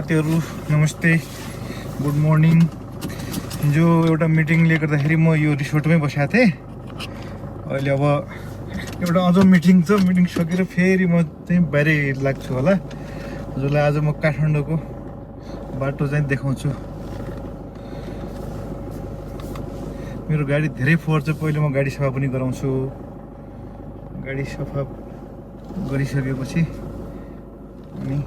साथीहरू नमस्ते, good morning. हिजो एउटा मिटिङले गर्दाखेरि म यो रिसोर्टमै बसेको थिएँ। अहिले अब एउटा अझ मिटिङ छ, मिटिङ सकेर फेरि म चाहिँ बाहिर लाग्छु होला। हजुरलाई आज म काठमाडौँको बाटो चाहिँ देखाउँछु। मेरो गाडी धेरै फोहोर छ, पहिले म गाडी सफा पनि गराउँछु। गाडी सफा गरिसकेपछि अनि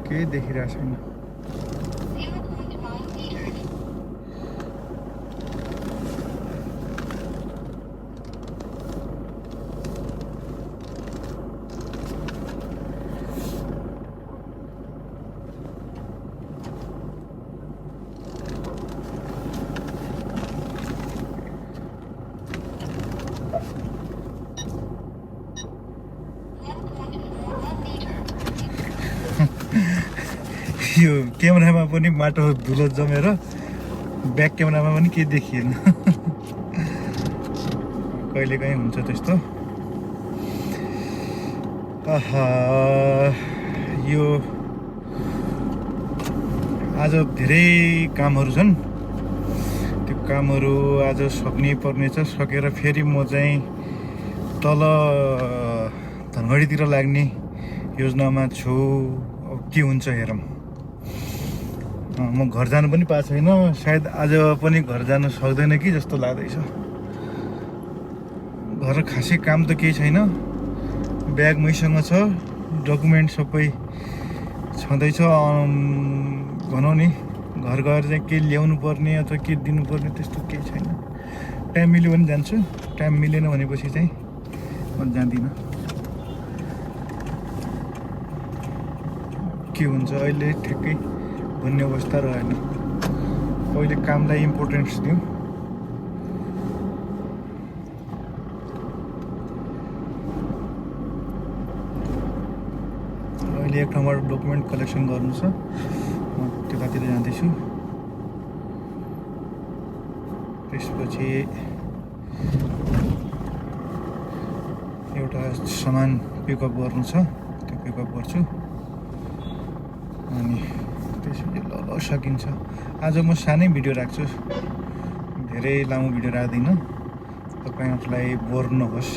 केही देखिरहेको छैन। यो क्यामेरामा पनि माटो धुलो जमेर ब्याक क्यामेरामा पनि केही देखिएन। कहिलेकाहीँ हुन्छ त्यस्तो। यो आज धेरै कामहरू छन्, त्यो कामहरू आज सक्नै पर्नेछ। सकेर फेरि म चाहिँ तल धनगढीतिर लाग्ने योजनामा छु। अब के हुन्छ हेरौँ। म घर जानु पनि पाएको छैन, सायद आज पनि घर जानु सक्दैन कि जस्तो लाग्दैछ। घर खासै काम त केही छैन, ब्याग मैसँग छ, डकुमेन्ट सबै छँदैछ। भनौँ नि घर गएर चाहिँ के ल्याउनु पर्ने अथवा के दिनुपर्ने त्यस्तो केही छैन। टाइम मिल्यो भने जान्छु, टाइम मिलेन भनेपछि चाहिँ म जान्दिनँ। के हुन्छ अहिले ठिकै भन्ने अवस्था रहेन। पहिले कामलाई इम्पोर्टेन्स दिउँ। अहिले एक ठाउँबाट डकुमेन्ट कलेक्सन गर्नु छ, म त्यतातिर जाँदैछु। त्यसपछि एउटा सामान पिकअप गर्नु छ, त्यो पिकअप गर्छु। अनि त्यसपछि ल सकिन्छ। आज म सानै भिडियो राख्छु, धेरै लामो भिडियो राख्दिनँ, तपाईँहरूलाई बोर नहोस्।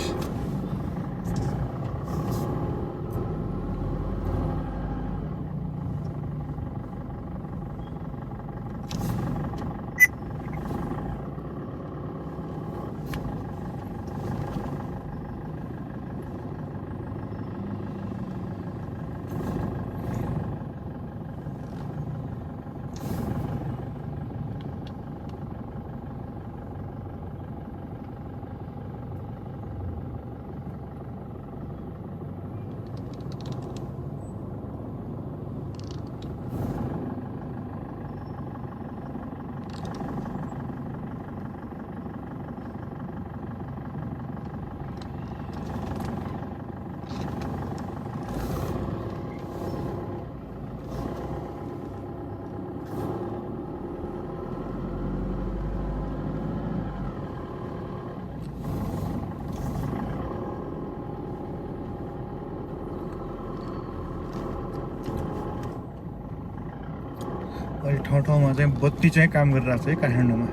अहिले ठाउँ ठाउँमा चाहिँ बत्ती चाहिँ काम गरिरहेको छ है काठमाडौँमा।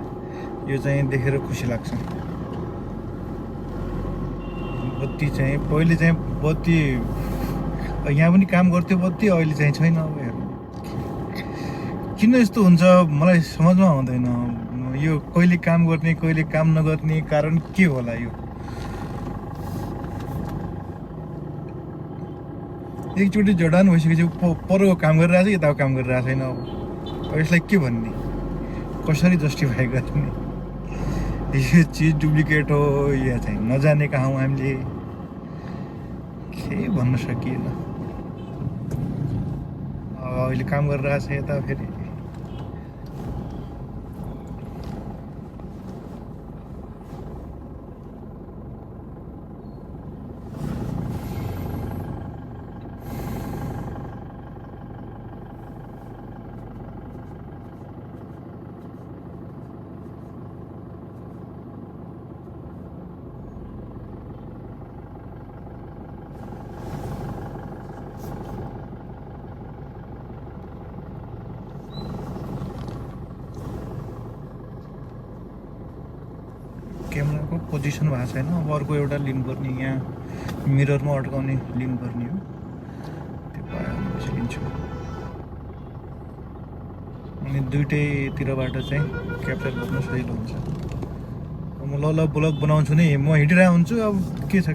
यो चाहिँ देखेर खुसी लाग्छ। बत्ती चाहिँ पहिले चाहिँ बत्ती यहाँ पनि काम गर्थ्यो बत्ती, अहिले चाहिँ छैन। अब हेर्नु किन यस्तो हुन्छ मलाई समझमा आउँदैन। यो कहिले काम गर्ने कहिले काम नगर्ने कारण के होला? यो एकचोटि जडान भइसकेपछि परको काम गरिरहेको छ, यताको काम गरिरहेको छैन। अब यसलाई के भन्ने, कसरी जस्टिफाई गर्ने? यो चिज डुप्लिकेट हो या चाहिँ नजाने कहाँ हौँ हामीले, केही भन्न सकिएन। अब अहिले काम गरिरहेको छ यता फेरि। को पोजिसन भएको छैन। अब अर्को एउटा लिनुपर्ने, यहाँ मिररमा अड्काउने लिनुपर्ने हो। त्यो पायो भनेपछि लिन्छु। अनि दुइटैतिरबाट चाहिँ क्याप्चर गर्नु सजिलो हुन्छ। म ल ब्लग बनाउँछु नि, म हिँडिरहेको हुन्छु। अब के छ,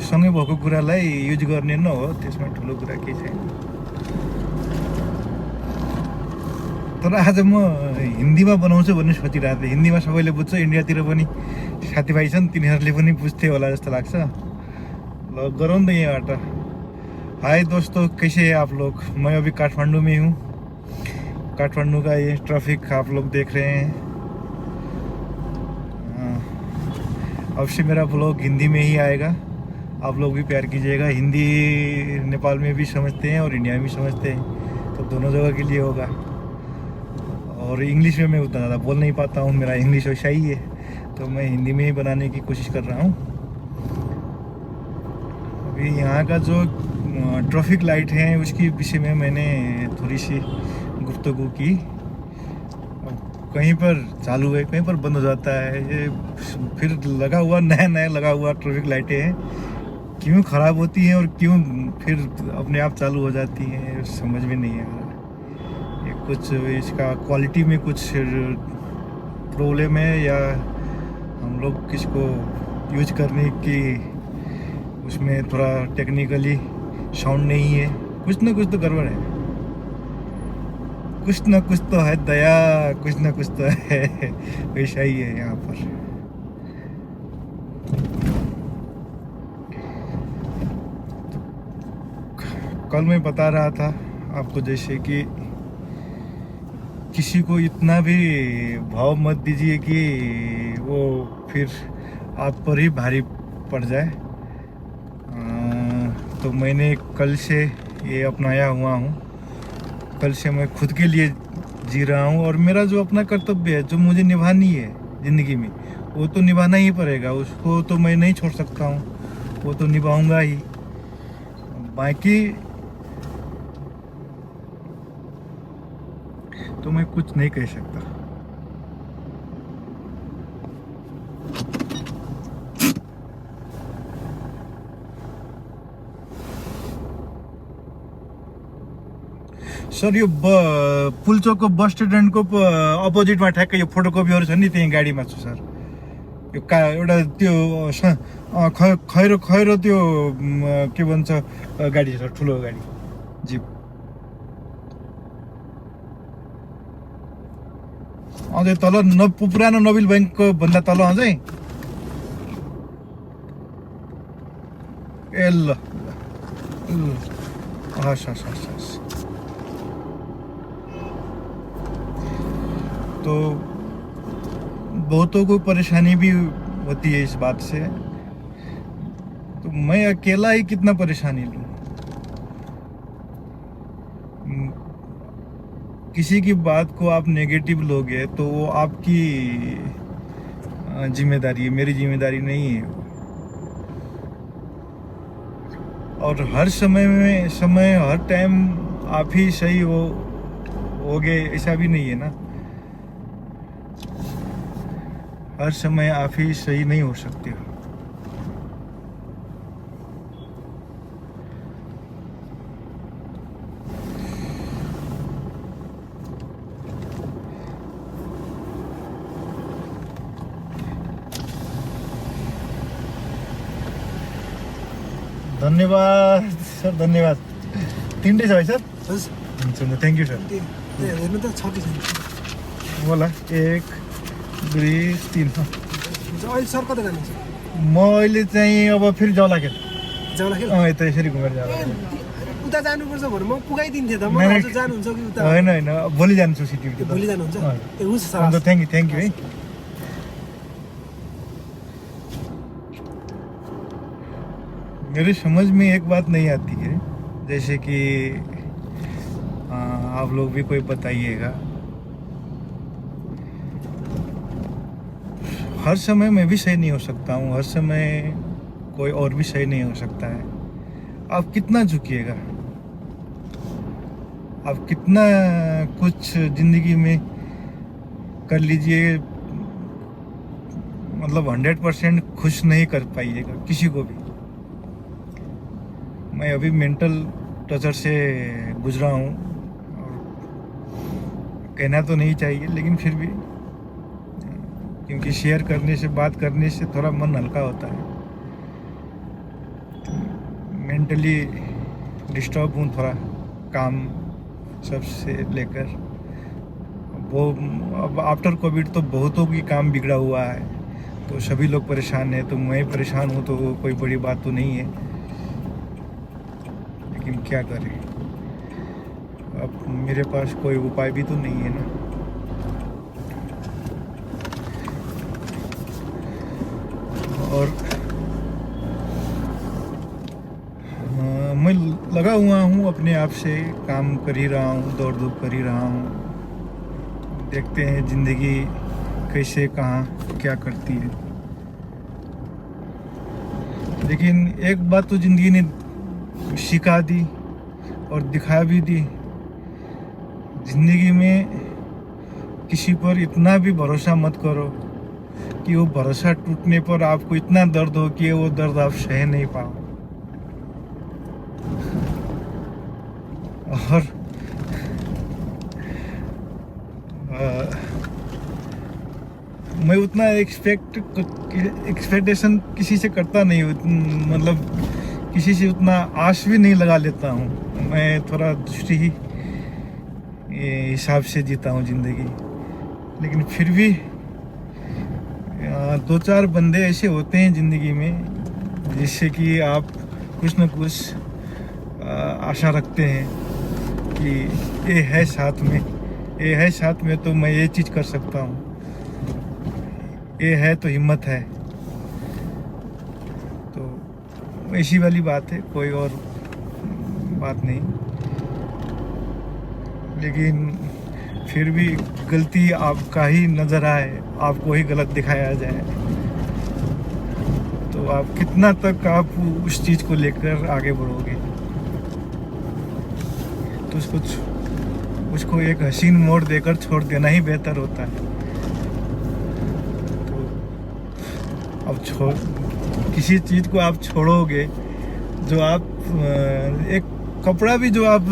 सँगै भएको कुरालाई युज गर्ने न हो, त्यसमा ठुलो कुरा केही छैन। तर आज म हिन्दीमा बनाउँछु भन्ने सोचिरहेको थिएँ। हिन्दीमा सबैले बुझ्छ, इन्डियातिर पनि साथीभाइ छन्, तिनीहरूले पनि बुझ्थे होला जस्तो लाग्छ। ल गरौँ न यहाँबाट। हाय दोस्तों, कैसे हैं आप लोग? मैं अभी काठमांडू में हूँ। काठमांडू का ये ट्रैफिक आप लोग देख रहे हैं। अब से मेरा ब्लॉग हिंदी में ही आएगा, आप लोग भी प्यार कीजिएगा। हिंदी नेपाल में भी समझते हैं और इंडिया में भी समझते हैं, तो दोनों जगह के लिए होगा। और इंग्लिश में मैं उतना ज़्यादा बोल नहीं पाता हूँ, मेरा इंग्लिश वैसा ही है, तो मैं हिंदी में ही बनाने की कोशिश कर रहा हूँ। अभी यहाँ का जो ट्रैफिक लाइट है उसके विषय में मैंने थोड़ी सी गुफ्तगू की। कहीं पर चालू है, कहीं पर बंद हो जाता है। ये फिर लगा हुआ नया लगा हुआ ट्रैफिक लाइटें हैं, क्यों ख़राब होती हैं और क्यों फिर अपने आप चालू हो जाती हैं, समझ में नहीं आ रहा। ये कुछ इसका क्वालिटी में कुछ प्रॉब्लम है, या हम लोग किसको यूज करने की उसमें थोड़ा टेक्निकली साउंड नहीं है। कुछ ना कुछ तो गड़बड़ है, कुछ ना कुछ तो है दया, कुछ ना कुछ तो है। वैसा ही है यहाँ पर। कल मैं बता रहा था आपको, जैसे कि किसी को इतना भी भाव मत दीजिए कि वो फिर आप पर ही भारी पड़ जाए। तो मैंने कल से ये अपनाया हुआ हूँ। कल से मैं खुद के लिए जी रहा हूँ, और मेरा जो अपना कर्तव्य है, जो मुझे निभानी है ज़िंदगी में, वो तो निभाना ही पड़ेगा। उसको तो मैं नहीं छोड़ सकता हूँ, वो तो निभाऊंगा ही। बाकी तो मैं कुछ नहीं कह सकता। सर, यो पुलचोकको बस स्ट्यान्डको अपोजिटमा ठ्याक्कै यो फोटोकपीहरू छ नि, त्यही गाडीमा छु सर। यो एउटा त्यो खैरो त्यो के भन्छ गाडी छ सर, ठुलो गाडी, जिप। अझै तल पुरानो नोबेल बैंकको भन्दा तल अझै। ए ल हस् हस् हस् हस्। तो बहुतों को परेशानी भी होती है इस बात से, तो मैं अकेला ही कितना परेशानी लूँ। किसी की बात को आप नेगेटिव लोगे तो वो आपकी जिम्मेदारी है, मेरी जिम्मेदारी नहीं है। और हर समय हर टाइम आप ही सही होगे ऐसा भी नहीं है ना। हर समय आप ही सही नहीं हो सकते हो। धन्यवाद सर, धन्यवाद। 3 डे है सर। Thank you sir. हेर्नु त छ कि छैन होला 1 2 3। अहिले सर कता जानुहुन्छ? म अहिले चाहिँ अब फेरि जाउँदाखेरि जाउँदाखेरि यता यसरी घुमेर जाँदा उता जानुपर्छ भने म पुगाइदिन्थेँ त। म नहीं, आज जानुहुन्छ कि उता? होइन भोलि जान्छु सिटीको। भोलि जानुहुन्छ? ए हुन्छ सर। अन्त थ्याङ्क यू है। मेरी समझ में एक बात नहीं आती है, जैसे कि आप लोग भी कोई बताइएगा। हर समय मैं भी सही नहीं हो सकता हूँ, हर समय कोई और भी सही नहीं हो सकता है। आप कितना झुकिएगा, आप कितना कुछ जिंदगी में कर लीजिए, मतलब 100% खुश नहीं कर पाइएगा किसी को भी। मैं अभी मेंटल टॉर्चर से गुजरा हूँ, और कहना तो नहीं चाहिए लेकिन फिर भी, क्योंकि शेयर करने से, बात करने से थोड़ा मन हल्का होता है। मेंटली डिस्टर्ब हूँ थोड़ा, काम सबसे लेकर। वो अब आफ्टर कोविड तो बहुतों की काम बिगड़ा हुआ है, तो सभी लोग परेशान हैं, तो मैं परेशान हूँ तो कोई बड़ी बात तो नहीं है, लेकिन क्या करें, अब मेरे पास कोई उपाय भी तो नहीं है ना। और मैं लगा हुआ हूँ अपने आप से, काम कर ही रहा हूँ, दौड़ धूप कर ही रहा हूँ। देखते हैं ज़िंदगी कैसे, कहाँ क्या करती है। लेकिन एक बात तो ज़िंदगी ने सिखा दी और दिखा भी दी, ज़िंदगी में किसी पर इतना भी भरोसा मत करो कि वो भरोसा टूटने पर आपको इतना दर्द हो कि वो दर्द आप सह नहीं पाओ। और मैं उतना एक्सपेक्टेशन किसी से करता नहीं हूँ, मतलब किसी से उतना आश भी नहीं लगा लेता हूँ। मैं थोड़ा दूसरी ही हिसाब से जीता हूँ ज़िंदगी। लेकिन फिर भी दो चार बंदे ऐसे होते हैं ज़िंदगी में जिससे कि आप कुछ न कुछ आशा रखते हैं कि ये है साथ में, ये है साथ में तो मैं ये चीज़ कर सकता हूँ, ये है तो हिम्मत है। तो ऐसी वाली बात है, कोई और बात नहीं। लेकिन फिर भी गलती आपका ही नज़र आए, आपको ही गलत दिखाया जाए, तो आप कितना तक आप उस चीज़ को लेकर आगे बढ़ोगे। तो उसको एक हसीन मोड़ देकर छोड़ देना ही बेहतर होता है। तो अब किसी चीज़ को आप छोड़ोगे, जो आप एक कपड़ा भी जो आप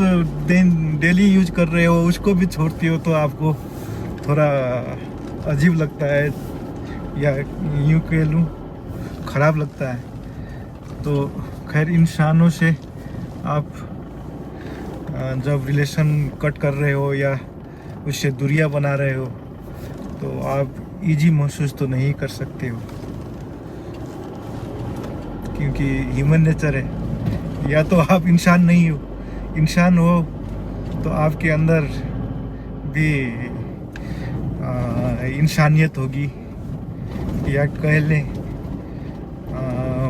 डेली यूज कर रहे हो उसको भी छोड़ती हो, तो आपको थोड़ा अजीब लगता है, या यूँ कह लूँ ख़राब लगता है। तो खैर, इंसानों से आप जब रिलेशन कट कर रहे हो या उससे दूरियां बना रहे हो, तो आप इजी महसूस तो नहीं कर सकते हो, क्योंकि ह्यूमन नेचर है। या तो आप इंसान नहीं हो, इंसान हो तो आपके अंदर भी इंसानियत होगी, या कह लें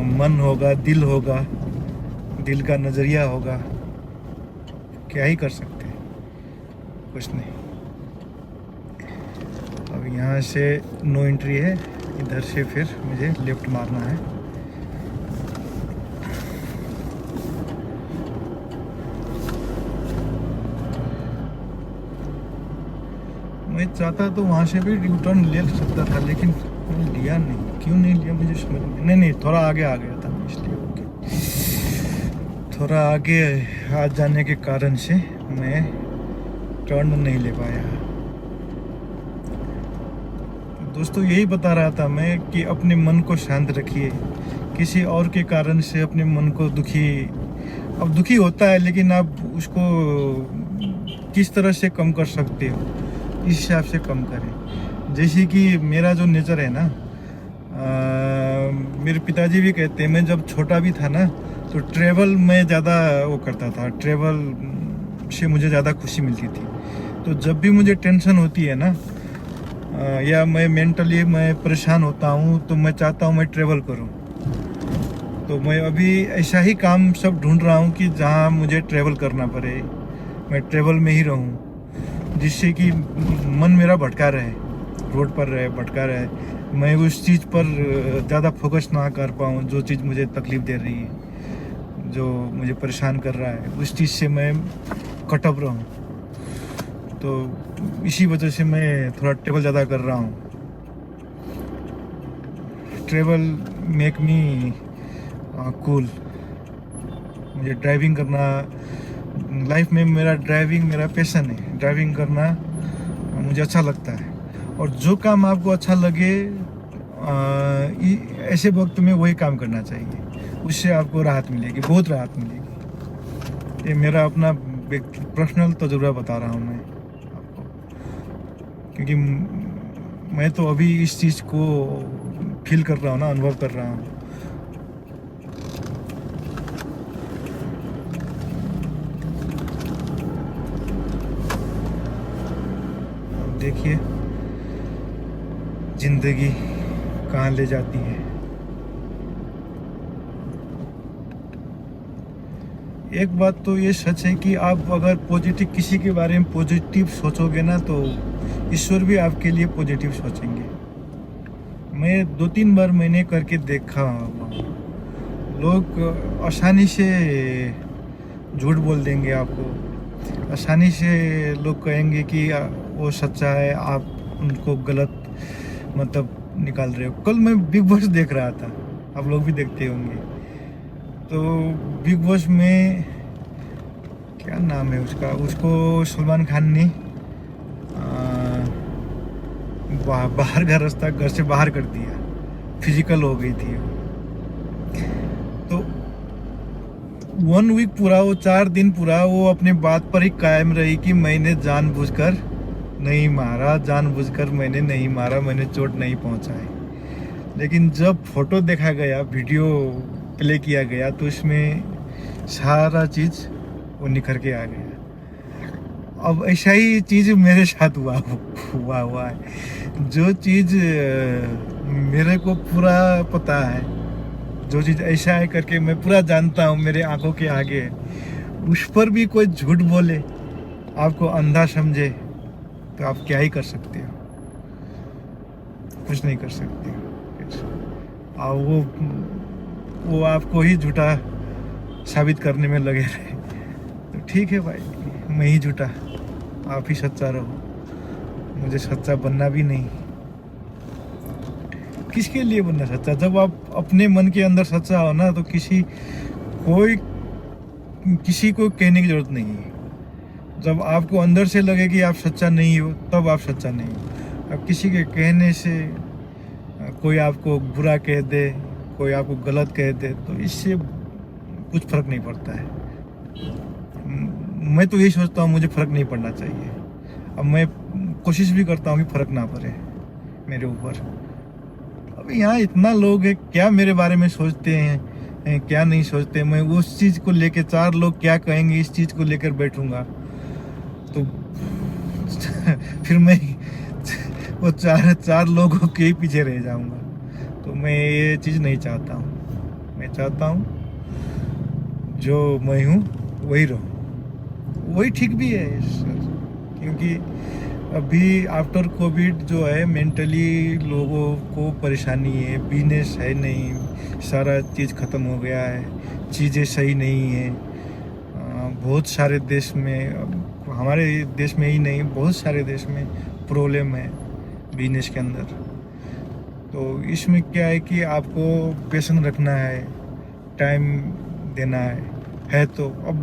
मन होगा, दिल होगा, दिल का नज़रिया होगा। क्या ही कर सकते हैं, कुछ नहीं। अब यहाँ से नो एंट्री है, इधर से फिर मुझे लेफ्ट मारना है। मैं चाहता तो वहाँ से भी यू टर्न ले सकता था, लेकिन मैंने लिया नहीं। क्यों नहीं लिया मुझे समझ में नहीं। थोड़ा आगे आ गया था इसलिए, थोड़ा आगे आ जाने के कारण से मैं टर्न नहीं ले पाया। दोस्तों, यही बता रहा था मैं कि अपने मन को शांत रखिए। किसी और के कारण से अपने मन को अब दुखी होता है, लेकिन आप उसको किस तरह से कम कर सकते हो, इस हिसाब से कम करें। जैसे कि मेरा जो नेचर है ना, मेरे पिताजी भी कहते हैं, मैं जब छोटा भी था ना तो ट्रेवल में ज़्यादा वो करता था, ट्रेवल से मुझे ज़्यादा खुशी मिलती थी। तो जब भी मुझे टेंशन होती है ना, या मैं मेंटली परेशान होता हूँ, तो मैं चाहता हूँ मैं ट्रेवल करूँ। तो मैं अभी ऐसा ही काम सब ढूंढ रहा हूँ कि जहाँ मुझे ट्रेवल करना पड़े, मैं ट्रेवल में ही रहूँ, जिससे कि मन मेरा भटका रहे, रोड पर रहे, भटका रहे। मैं उस चीज़ पर ज़्यादा फोकस ना कर पाऊँ, जो चीज़ मुझे तकलीफ़ दे रही है, जो मुझे परेशान कर रहा है, उस चीज़ से मैं कटअप रहूँ। तो इसी वजह से मैं थोड़ा ट्रेवल ज़्यादा कर रहा हूँ। Travel make me cool. मुझे ड्राइविंग करना लाइफ में मेरा पैशन है। ड्राइविंग करना मुझे अच्छा लगता है, और जो काम आपको अच्छा लगे ऐसे वक्त में वही काम करना चाहिए। उससे आपको राहत मिलेगी, बहुत राहत मिलेगी। ये मेरा अपना पर्सनल तजुर्बा बता रहा हूँ मैं आपको, क्योंकि मैं तो अभी इस चीज़ को फील कर रहा हूँ ना, अनुभव कर रहा हूँ। देखिए जिंदगी कहाँ ले जाती है। एक बात तो ये सच है कि आप अगर पॉजिटिव किसी के बारे में पॉजिटिव सोचोगे ना, तो ईश्वर भी आपके लिए पॉजिटिव सोचेंगे। मैं 2-3 बार मैंने करके देखा। लोग आसानी से झूठ बोल देंगे आपको, आसानी से लोग कहेंगे कि वो सच्चा है, आप उनको गलत मतलब निकाल रहे हो। कल मैं बिग बॉस देख रहा था, आप लोग भी देखते होंगे। तो बिग बॉस में क्या नाम है उसको सलमान खान ने बाहर घर से बाहर कर दिया, फिजिकल हो गई थी। तो 1 वीक पूरा, वो 4 दिन पूरा वो अपने बात पर ही कायम रही कि मैंने जानबूझकर नहीं मारा, जानबूझकर मैंने नहीं मारा, मैंने चोट नहीं पहुंचाई। लेकिन जब फोटो देखा गया, वीडियो प्ले किया गया, तो इसमें सारा चीज़ वो निखर के आ गया। अब ऐसा ही चीज़ मेरे साथ हुआ है। जो चीज़ मेरे को पूरा पता है, जो चीज़ ऐसा है करके मैं पूरा जानता हूँ, मेरे आंखों के आगे, उस पर भी कोई झूठ बोले, आपको अंधा समझे, तो आप क्या ही कर सकते हो? कुछ नहीं कर सकते हो। और वो आपको ही झूठा साबित करने में लगे रहे, तो ठीक है भाई, मैं ही झूठा, आप ही सच्चा रहो। मुझे सच्चा बनना भी नहीं। किसके लिए बनना सच्चा? जब आप अपने मन के अंदर सच्चा हो ना, तो किसी को कहने की जरूरत नहीं है। जब आपको अंदर से लगे कि आप सच्चा नहीं हो, तब आप सच्चा नहीं हो। अब किसी के कहने से कोई आपको बुरा कह दे, कोई आपको गलत कह दे, तो इससे कुछ फर्क नहीं पड़ता है। मैं तो यही सोचता हूँ, मुझे फर्क नहीं पड़ना चाहिए। अब मैं कोशिश भी करता हूँ कि फर्क ना पड़े मेरे ऊपर। अब यहाँ इतना लोग हैं, क्या मेरे बारे में सोचते हैं, क्या नहीं सोचते। मैं उस चीज़ को लेकर 4 लोग क्या कहेंगे, इस चीज़ को लेकर बैठूंगा, तो फिर मैं वो चार लोगों के ही पीछे रह जाऊंगा। तो मैं ये चीज़ नहीं चाहता हूँ। मैं चाहता हूँ जो मैं हूँ वही रहूँ, वही ठीक भी है सर। क्योंकि अभी आफ्टर कोविड जो है, मेंटली लोगों को परेशानी है, बिजनेस है नहीं, सारा चीज़ ख़त्म हो गया है, चीज़ें सही नहीं है। बहुत सारे देश में, हमारे देश में ही नहीं, बहुत सारे देश में प्रॉब्लम है बिजनेस के अंदर। तो इसमें क्या है कि आपको पेशेंस रखना है, टाइम देना है। तो अब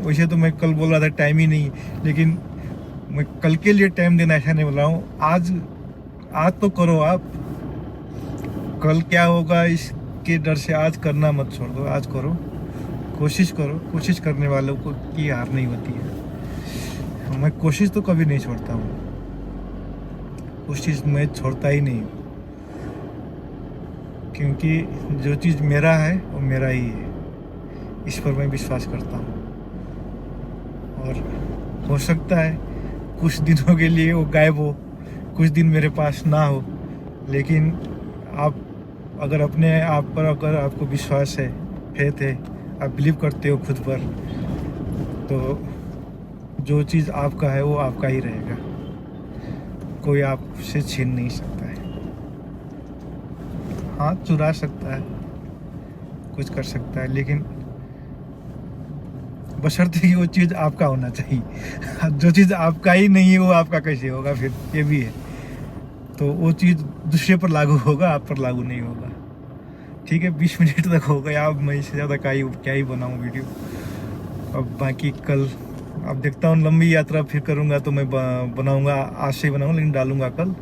वैसे तो मैं कल बोल रहा था टाइम ही नहीं, लेकिन मैं कल के लिए टाइम देना ऐसा नहीं बोल रहा हूँ। आज तो करो आप, कल क्या होगा इसके डर से आज करना मत छोड़ दो। आज करो, कोशिश करो। कोशिश करने वालों को की हार नहीं होती है। मैं कोशिश तो कभी नहीं छोड़ता हूँ, कोशिश मैं छोड़ता ही नहीं, क्योंकि जो चीज़ मेरा है वो मेरा ही है, इस पर मैं विश्वास करता हूँ। और हो सकता है कुछ दिनों के लिए वो गायब हो, कुछ दिन मेरे पास ना हो, लेकिन आप अगर अपने आप पर अगर आपको विश्वास है, फेथ है, आप बिलीव करते हो खुद पर, तो जो चीज़ आपका है वो आपका ही रहेगा। कोई आपसे छीन नहीं सकता है। हाँ, चुरा सकता है, कुछ कर सकता है, लेकिन बशर्ते कि वो चीज़ आपका होना चाहिए। जो चीज़ आपका ही नहीं है वो आपका कैसे होगा फिर? ये भी है। तो वो चीज़ दूसरे पर लागू होगा, आप पर लागू नहीं होगा। ठीक है, 20 मिनट तक हो गया, अब मैं इससे ज़्यादा क्या ही बनाऊँ वीडियो। अब बाकी कल अब देखता हूँ, लंबी यात्रा फिर करूँगा तो मैं बनाऊँगा, आज से बनाऊँगा लेकिन डालूँगा कल।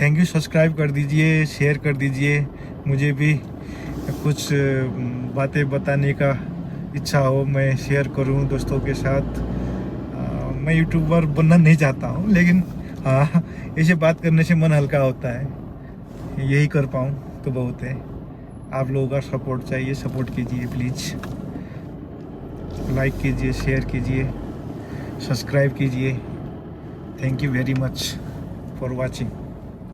थैंक यू, सब्सक्राइब कर दीजिए, शेयर कर दीजिए। मुझे भी कुछ बातें बताने का इच्छा हो, मैं शेयर करूँ दोस्तों के साथ। मैं यूट्यूबर बनना नहीं चाहता हूँ, लेकिन हाँ, ऐसे बात करने से मन हल्का होता है, यही कर पाऊँ तो बहुत है। आप लोगों का सपोर्ट चाहिए, सपोर्ट कीजिए प्लीज़। लाइक कीजिए, शेयर कीजिए, सब्सक्राइब कीजिए। Thank you very much for watching.